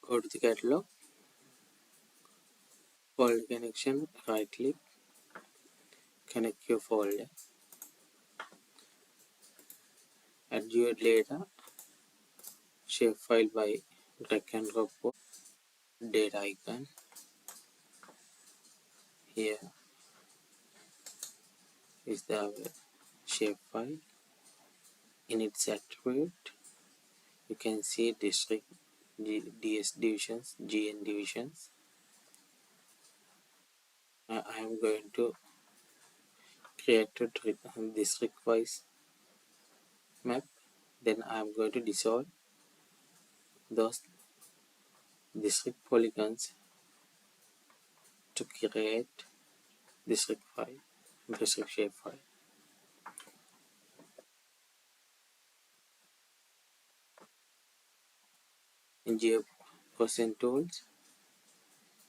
Go to the catalog, folder connection, right click, connect your folder, add your data, shapefile by drag and drop data icon. Here is the shapefile. In its attribute, you can see district, DS divisions, GN divisions. I am going to create a district wise map. Then I am going to dissolve those district polygons to create district file, district shapefile. In geoprocessing tools,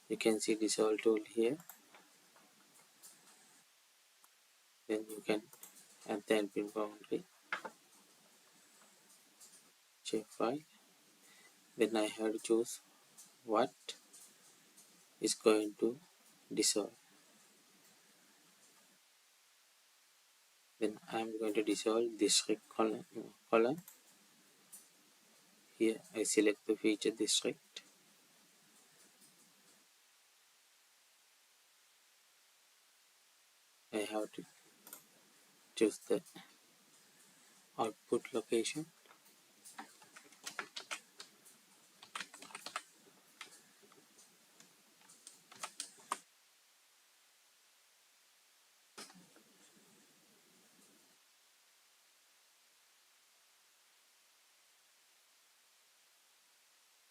you can see dissolve tool here. Then you can add the pin boundary shapefile. Then I have to choose what is going to dissolve. Then I am going to dissolve district column. Here I select the feature district. I have to choose the output location.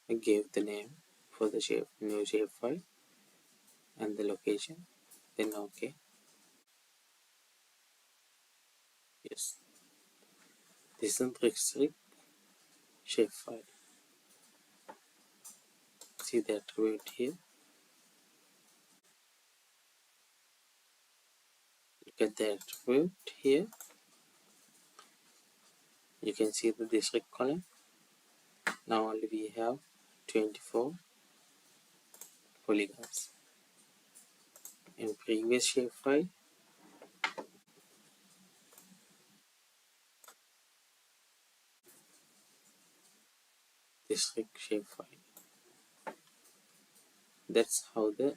I gave the name for the new shapefile and the location. Then OK. Yes, this is the district shapefile. See the attribute here. Look at the attribute here. You can see the district column. Now only we have 24 polygons. In previous shapefile, district shapefile. That's how the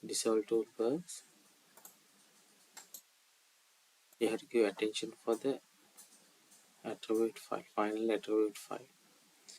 dissolve tool works. You have to give attention for the attribute file, final attribute file.